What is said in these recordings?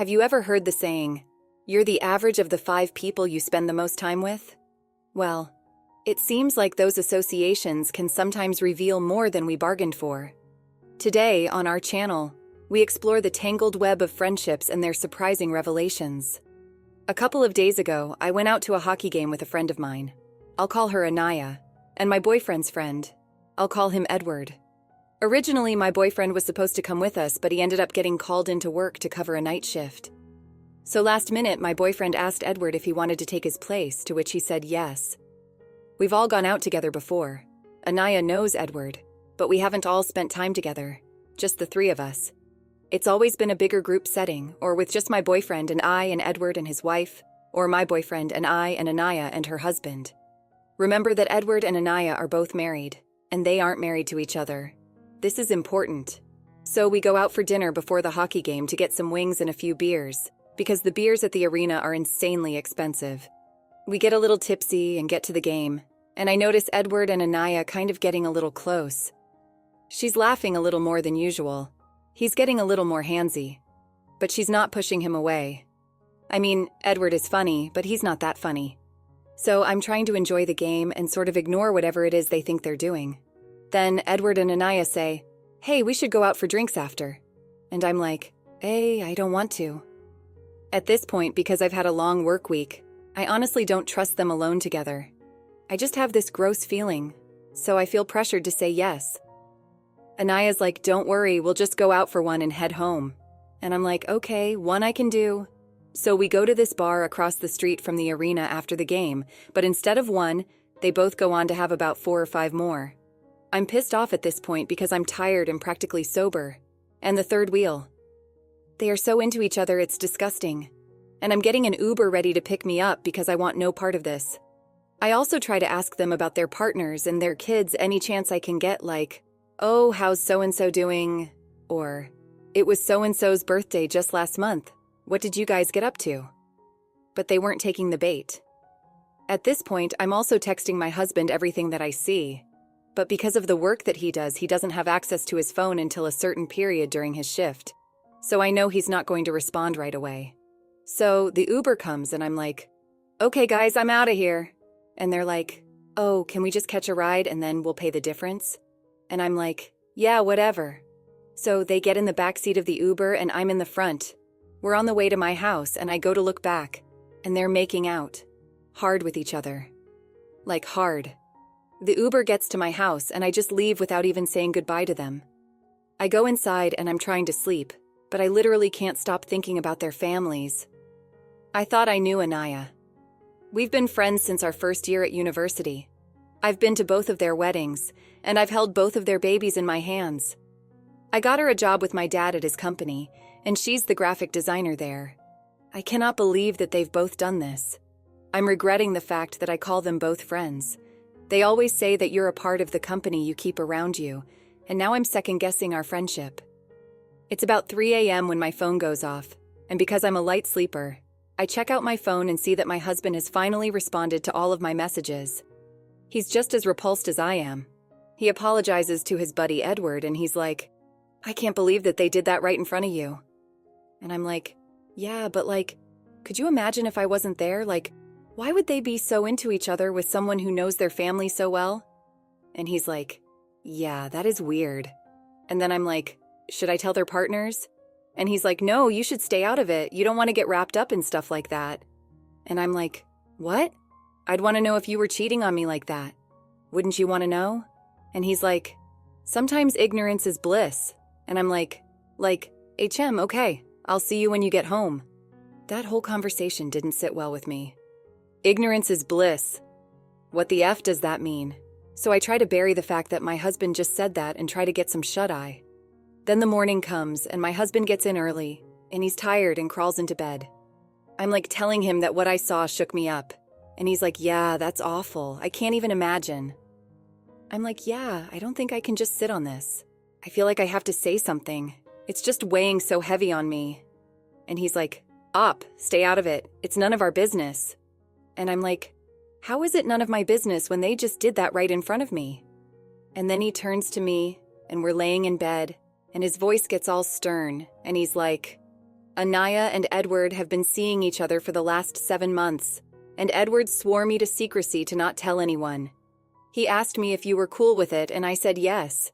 Have you ever heard the saying, "You're the average of the 5 people you spend the most time with"? Well, it seems like those associations can sometimes reveal more than we bargained for. Today, on our channel, we explore the tangled web of friendships and their surprising revelations. A couple of days ago, I went out to a hockey game with a friend of mine. I'll call her Anaya, and my boyfriend's friend. I'll call him Edward. Originally, my boyfriend was supposed to come with us, but he ended up getting called into work to cover a night shift. So last minute, my boyfriend asked Edward if he wanted to take his place, to which he said yes. We've all gone out together before. Anaya knows Edward, but we haven't all spent time together, just the 3 of us. It's always been a bigger group setting, or with just my boyfriend and I and Edward and his wife, or my boyfriend and I and Anaya and her husband. Remember that Edward and Anaya are both married, and they aren't married to each other. This is important. So we go out for dinner before the hockey game to get some wings and a few beers, because the beers at the arena are insanely expensive. We get a little tipsy and get to the game, and I notice Edward and Anaya kind of getting a little close. She's laughing a little more than usual. He's getting a little more handsy, but she's not pushing him away. I mean, Edward is funny, but he's not that funny. So I'm trying to enjoy the game and sort of ignore whatever it is they think they're doing. Then Edward and Anaya say, "Hey, we should go out for drinks after." And I'm like, "Hey, I don't want to." At this point, because I've had a long work week, I honestly don't trust them alone together. I just have this gross feeling, so I feel pressured to say yes. Anaya's like, "Don't worry, we'll just go out for one and head home." And I'm like, "Okay, one I can do." So we go to this bar across the street from the arena after the game, but instead of one, they both go on to have about 4 or 5 more. I'm pissed off at this point because I'm tired and practically sober. And the third wheel. They are so into each other, it's disgusting. And I'm getting an Uber ready to pick me up because I want no part of this. I also try to ask them about their partners and their kids any chance I can get, like, "Oh, how's so-and-so doing?" Or, "It was so-and-so's birthday just last month. What did you guys get up to?" But they weren't taking the bait. At this point, I'm also texting my husband everything that I see. But because of the work that he doesn't have access to his phone until a certain period during his shift. So I know he's not going to respond right away. So the Uber comes and I'm like, "Okay guys, I'm out of here." And they're like, "Oh, can we just catch a ride and then we'll pay the difference?" And I'm like, "Yeah, whatever." So they get in the back seat of the Uber and I'm in the front. We're on the way to my house and I go to look back and they're making out. Hard with each other. Like hard. The Uber gets to my house and I just leave without even saying goodbye to them. I go inside and I'm trying to sleep, but I literally can't stop thinking about their families. I thought I knew Anaya. We've been friends since our first year at university. I've been to both of their weddings, and I've held both of their babies in my hands. I got her a job with my dad at his company, and she's the graphic designer there. I cannot believe that they've both done this. I'm regretting the fact that I call them both friends. They always say that you're a part of the company you keep around you, and now I'm second-guessing our friendship. It's about 3 a.m. when my phone goes off, and because I'm a light sleeper, I check out my phone and see that my husband has finally responded to all of my messages. He's just as repulsed as I am. He apologizes to his buddy Edward, and he's like, "I can't believe that they did that right in front of you." And I'm like, "Yeah, but like, could you imagine if I wasn't there? Like, why would they be so into each other with someone who knows their family so well?" And he's like, "Yeah, that is weird." And then I'm like, "Should I tell their partners?" And he's like, "No, you should stay out of it. You don't want to get wrapped up in stuff like that." And I'm like, "What? I'd want to know if you were cheating on me like that. Wouldn't you want to know?" And he's like, "Sometimes ignorance is bliss." And I'm like, HM, okay, I'll see you when you get home. That whole conversation didn't sit well with me. Ignorance is bliss. What the F does that mean? So I try to bury the fact that my husband just said that and try to get some shut-eye. Then the morning comes and my husband gets in early and he's tired and crawls into bed. I'm like telling him that what I saw shook me up. And he's like, "Yeah, that's awful. I can't even imagine." I'm like, "Yeah, I don't think I can just sit on this. I feel like I have to say something. It's just weighing so heavy on me." And he's like, "Stay out of it. It's none of our business." And I'm like, how is it none of my business when they just did that right in front of me? And then he turns to me and we're laying in bed and his voice gets all stern and he's like, Anaya and Edward have been seeing each other for the last 7 months, and Edward swore me to secrecy to not tell anyone. He asked me if you were cool with it, and I said yes.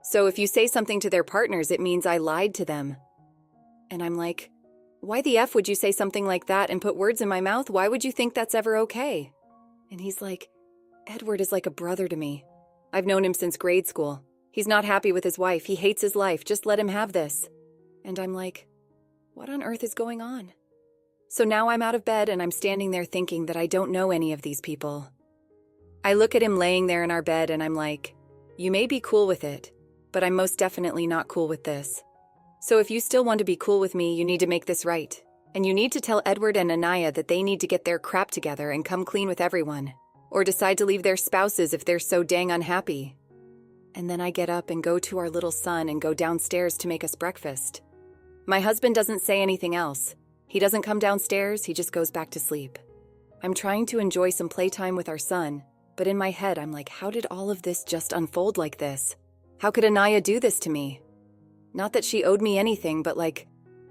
So if you say something to their partners, it means I lied to them. And I'm like, why the F would you say something like that and put words in my mouth? Why would you think that's ever okay? And he's like, Edward is like a brother to me. I've known him since grade school. He's not happy with his wife. He hates his life. Just let him have this. And I'm like, what on earth is going on? So now I'm out of bed and I'm standing there thinking that I don't know any of these people. I look at him laying there in our bed and I'm like, you may be cool with it, but I'm most definitely not cool with this. So if you still want to be cool with me, you need to make this right. And you need to tell Edward and Anaya that they need to get their crap together and come clean with everyone. Or decide to leave their spouses if they're so dang unhappy. And then I get up and go to our little son and go downstairs to make us breakfast. My husband doesn't say anything else. He doesn't come downstairs, he just goes back to sleep. I'm trying to enjoy some playtime with our son, but in my head I'm like, how did all of this just unfold like this? How could Anaya do this to me? Not that she owed me anything, but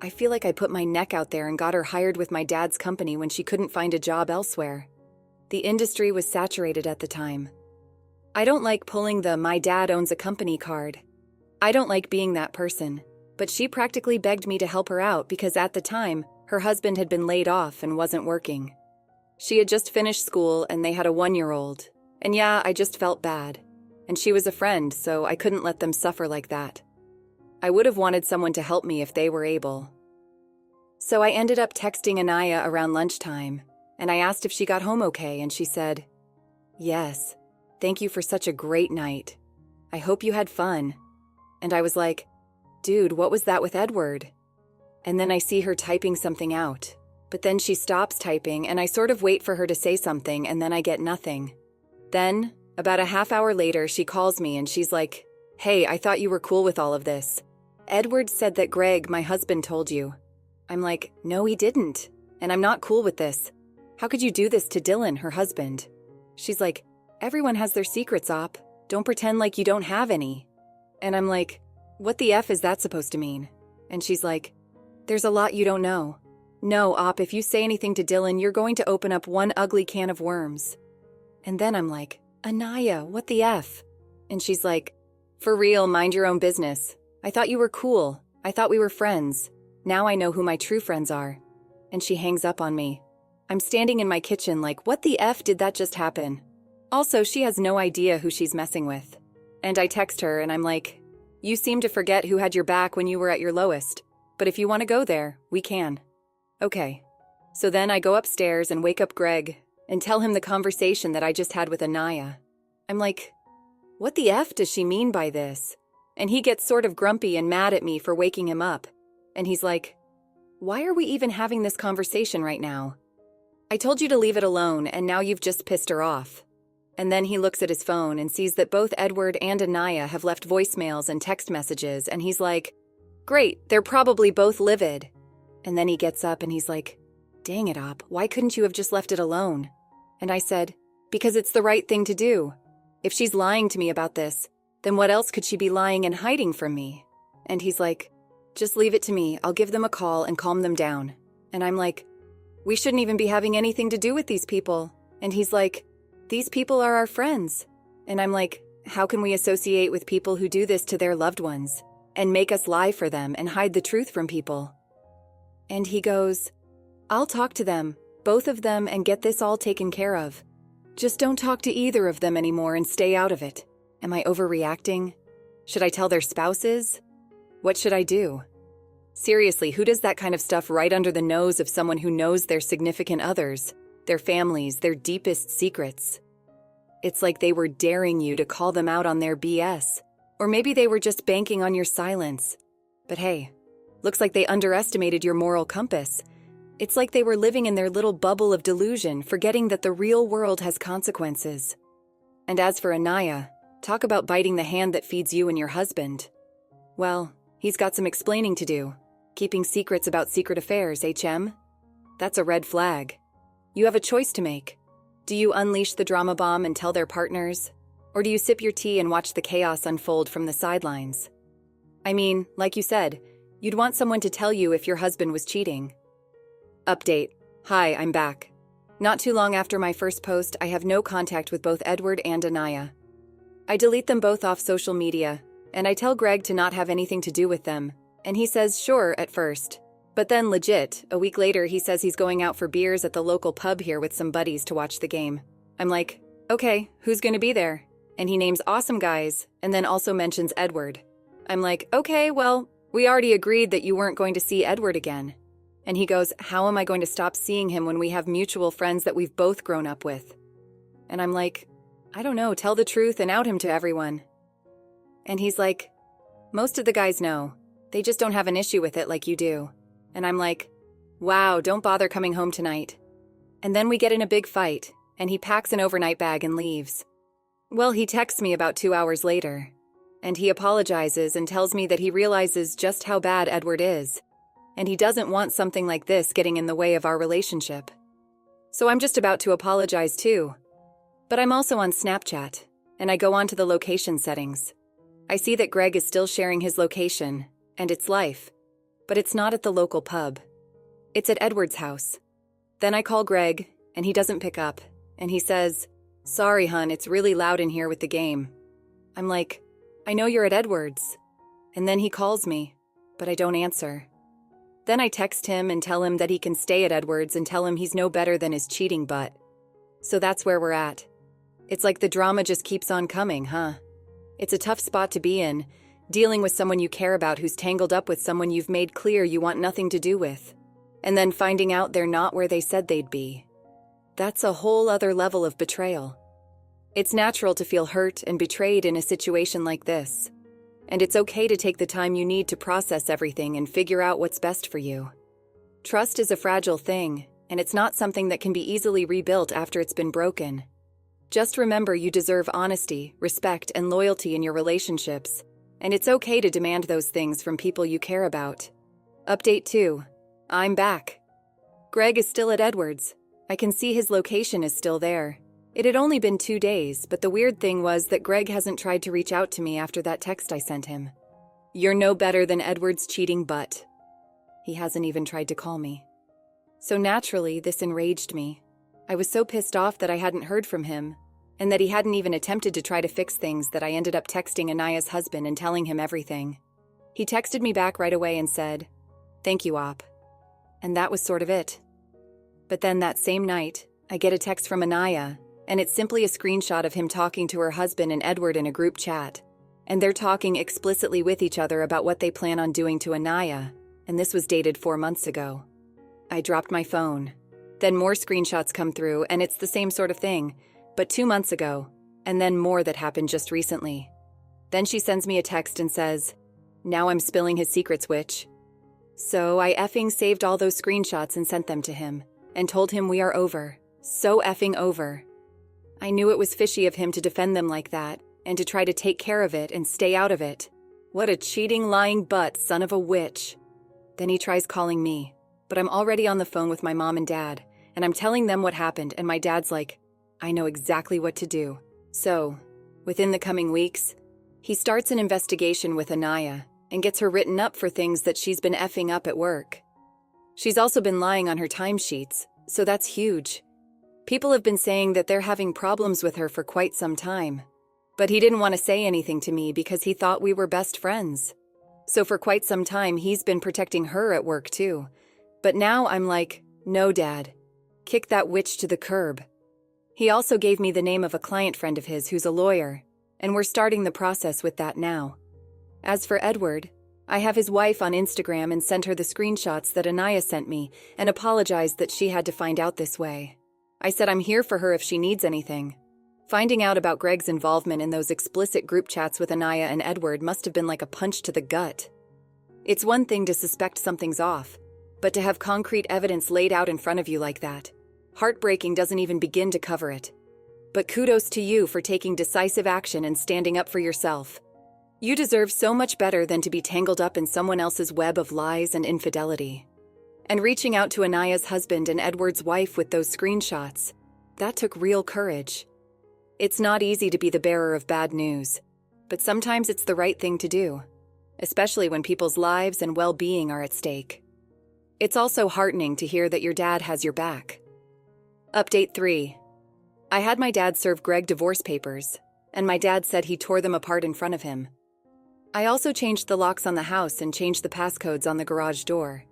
I feel like I put my neck out there and got her hired with my dad's company when she couldn't find a job elsewhere. The industry was saturated at the time. I don't like pulling the "my dad owns a company" card. I don't like being that person, but she practically begged me to help her out because at the time, her husband had been laid off and wasn't working. She had just finished school and they had a 1-year-old. And yeah, I just felt bad. And she was a friend, so I couldn't let them suffer like that. I would have wanted someone to help me if they were able. So I ended up texting Anaya around lunchtime, and I asked if she got home okay, and she said, yes, thank you for such a great night. I hope you had fun. And I was like, dude, what was that with Edward? And then I see her typing something out. But then she stops typing, and I sort of wait for her to say something, and then I get nothing. Then, about a half hour later, she calls me, and she's like, hey, I thought you were cool with all of this. Edward said that Greg, my husband, told you. I'm like, no, he didn't. And I'm not cool with this. How could you do this to Dylan, her husband? She's like, everyone has their secrets, Op. Don't pretend like you don't have any. And I'm like, what the F is that supposed to mean? And she's like, there's a lot you don't know. No, Op, if you say anything to Dylan, you're going to open up one ugly can of worms. And then I'm like, Anaya, what the F? And she's like, for real, mind your own business. I thought you were cool. I thought we were friends. Now I know who my true friends are. And she hangs up on me. I'm standing in my kitchen like, what the F did that just happen? Also, she has no idea who she's messing with. And I text her and I'm like, you seem to forget who had your back when you were at your lowest. But if you want to go there, we can. Okay. So then I go upstairs and wake up Greg and tell him the conversation that I just had with Anaya. I'm like, what the F does she mean by this? And he gets sort of grumpy and mad at me for waking him up. And he's like, why are we even having this conversation right now? I told you to leave it alone, and now you've just pissed her off. And then he looks at his phone and sees that both Edward and Anaya have left voicemails and text messages, and he's like, great, they're probably both livid. And then he gets up and he's like, dang it, Op, why couldn't you have just left it alone? And I said, because it's the right thing to do. If she's lying to me about this, then what else could she be lying and hiding from me? And he's like, just leave it to me. I'll give them a call and calm them down. And I'm like, we shouldn't even be having anything to do with these people. And he's like, these people are our friends. And I'm like, how can we associate with people who do this to their loved ones and make us lie for them and hide the truth from people? And he goes, I'll talk to them, both of them, and get this all taken care of. Just don't talk to either of them anymore and stay out of it. Am I overreacting? Should I tell their spouses? What should I do? Seriously, who does that kind of stuff right under the nose of someone who knows their significant others, their families, their deepest secrets? It's like they were daring you to call them out on their BS. Or maybe they were just banking on your silence. But hey, looks like they underestimated your moral compass. It's like they were living in their little bubble of delusion, forgetting that the real world has consequences. And as for Anaya, talk about biting the hand that feeds you and your husband. Well, he's got some explaining to do. Keeping secrets about secret affairs, HM? That's a red flag. You have a choice to make. Do you unleash the drama bomb and tell their partners? Or do you sip your tea and watch the chaos unfold from the sidelines? I mean, like you said, You'd want someone to tell you if your husband was cheating. Update. Hi, I'm back. Not too long after my first post, I have no contact with both Edward and Anaya. I delete them both off social media, and I tell Greg to not have anything to do with them, and he says sure at first. But then legit, a week later he says he's going out for beers at the local pub here with some buddies to watch the game. I'm like, okay, who's gonna be there? And he names awesome guys, and then also mentions Edward. I'm like, okay, well, we already agreed that you weren't going to see Edward again. And he goes, how am I going to stop seeing him when we have mutual friends that we've both grown up with? And I'm like, I don't know, tell the truth and out him to everyone. And he's like, most of the guys know. They just don't have an issue with it like you do. And I'm like, wow, don't bother coming home tonight. And then we get in a big fight, and he packs an overnight bag and leaves. Well, he texts me about 2 hours later, and he apologizes and tells me that he realizes just how bad Edward is, and he doesn't want something like this getting in the way of our relationship. So I'm just about to apologize too. But I'm also on Snapchat, and I go on to the location settings. I see that Greg is still sharing his location, and it's life. But it's not at the local pub. It's at Edward's house. Then I call Greg, and he doesn't pick up, and he says, sorry, hun, it's really loud in here with the game. I'm like, I know you're at Edward's. And then he calls me, but I don't answer. Then I text him and tell him that he can stay at Edward's and tell him he's no better than his cheating butt. So that's where we're at. It's like the drama just keeps on coming, huh? It's a tough spot to be in, dealing with someone you care about who's tangled up with someone you've made clear you want nothing to do with, and then finding out they're not where they said they'd be. That's a whole other level of betrayal. It's natural to feel hurt and betrayed in a situation like this. And it's okay to take the time you need to process everything and figure out what's best for you. Trust is a fragile thing, and it's not something that can be easily rebuilt after it's been broken. Just remember you deserve honesty, respect, and loyalty in your relationships, and it's okay to demand those things from people you care about. Update 2. I'm back. Greg is still at Edward's. I can see his location is still there. It had only been 2 days, but the weird thing was that Greg hasn't tried to reach out to me after that text I sent him. You're no better than Edward's cheating butt. He hasn't even tried to call me. So naturally, this enraged me. I was so pissed off that I hadn't heard from him, and that he hadn't even attempted to try to fix things that I ended up texting Anaya's husband and telling him everything. He texted me back right away and said, "Thank you, Op." And that was sort of it. But then that same night, I get a text from Anaya, and it's simply a screenshot of him talking to her husband and Edward in a group chat. And they're talking explicitly with each other about what they plan on doing to Anaya, and this was dated 4 months ago. I dropped my phone. Then more screenshots come through, and it's the same sort of thing, but 2 months ago, and then more that happened just recently. Then she sends me a text and says, "Now I'm spilling his secrets, witch." So I effing saved all those screenshots and sent them to him, and told him we are over. So effing over. I knew it was fishy of him to defend them like that, and to try to take care of it and stay out of it. What a cheating, lying butt, son of a witch. Then he tries calling me, but I'm already on the phone with my mom and dad, and I'm telling them what happened, and my dad's like, I know exactly what to do. So, within the coming weeks, he starts an investigation with Anaya, and gets her written up for things that she's been effing up at work. She's also been lying on her timesheets, so that's huge. People have been saying that they're having problems with her for quite some time. But he didn't want to say anything to me because he thought we were best friends. So for quite some time, he's been protecting her at work too. But now I'm like, no, Dad. Kick that witch to the curb. He also gave me the name of a client friend of his who's a lawyer, and we're starting the process with that now. As for Edward, I have his wife on Instagram and sent her the screenshots that Anaya sent me and apologized that she had to find out this way. I said I'm here for her if she needs anything. Finding out about Greg's involvement in those explicit group chats with Anaya and Edward must have been like a punch to the gut. It's one thing to suspect something's off, but to have concrete evidence laid out in front of you like that, heartbreaking doesn't even begin to cover it. But kudos to you for taking decisive action and standing up for yourself. You deserve so much better than to be tangled up in someone else's web of lies and infidelity. And reaching out to Anaya's husband and Edward's wife with those screenshots, that took real courage. It's not easy to be the bearer of bad news, but sometimes it's the right thing to do. especially when people's lives and well-being are at stake. It's also heartening to hear that your dad has your back. Update 3. I had my dad serve Greg divorce papers, and my dad said he tore them apart in front of him. I also changed the locks on the house and changed the passcodes on the garage door.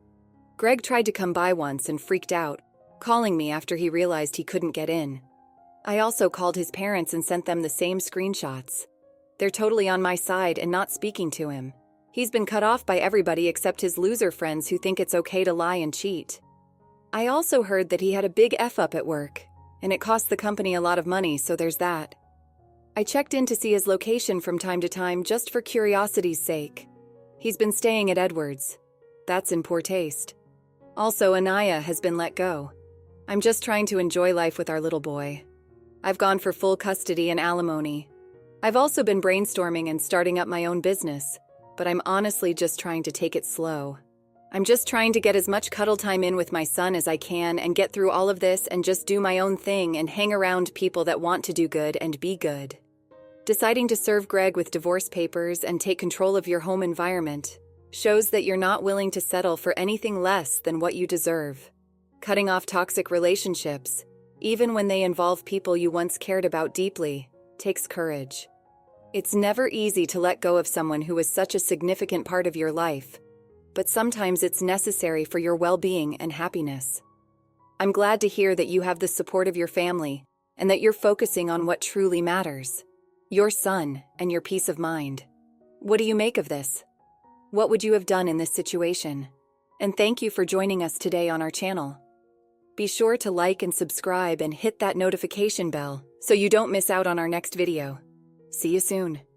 Greg tried to come by once and freaked out, calling me after he realized he couldn't get in. I also called his parents and sent them the same screenshots. They're totally on my side and not speaking to him. He's been cut off by everybody except his loser friends who think it's okay to lie and cheat. I also heard that he had a big F-up at work, and it cost the company a lot of money, so there's that. I checked in to see his location from time to time just for curiosity's sake. He's been staying at Edwards. That's in poor taste. Also, Anaya has been let go. I'm just trying to enjoy life with our little boy. I've gone for full custody and alimony. I've also been brainstorming and starting up my own business, but I'm honestly just trying to take it slow. I'm just trying to get as much cuddle time in with my son as I can and get through all of this and just do my own thing and hang around people that want to do good and be good. Deciding to serve Greg with divorce papers and take control of your home environment shows that you're not willing to settle for anything less than what you deserve. Cutting off toxic relationships, even when they involve people you once cared about deeply, takes courage. It's never easy to let go of someone who is such a significant part of your life, but sometimes it's necessary for your well-being and happiness. I'm glad to hear that you have the support of your family and that you're focusing on what truly matters: your son and your peace of mind. What do you make of this? What would you have done in this situation? And thank you for joining us today on our channel. Be sure to like and subscribe and hit that notification bell so you don't miss out on our next video. See you soon.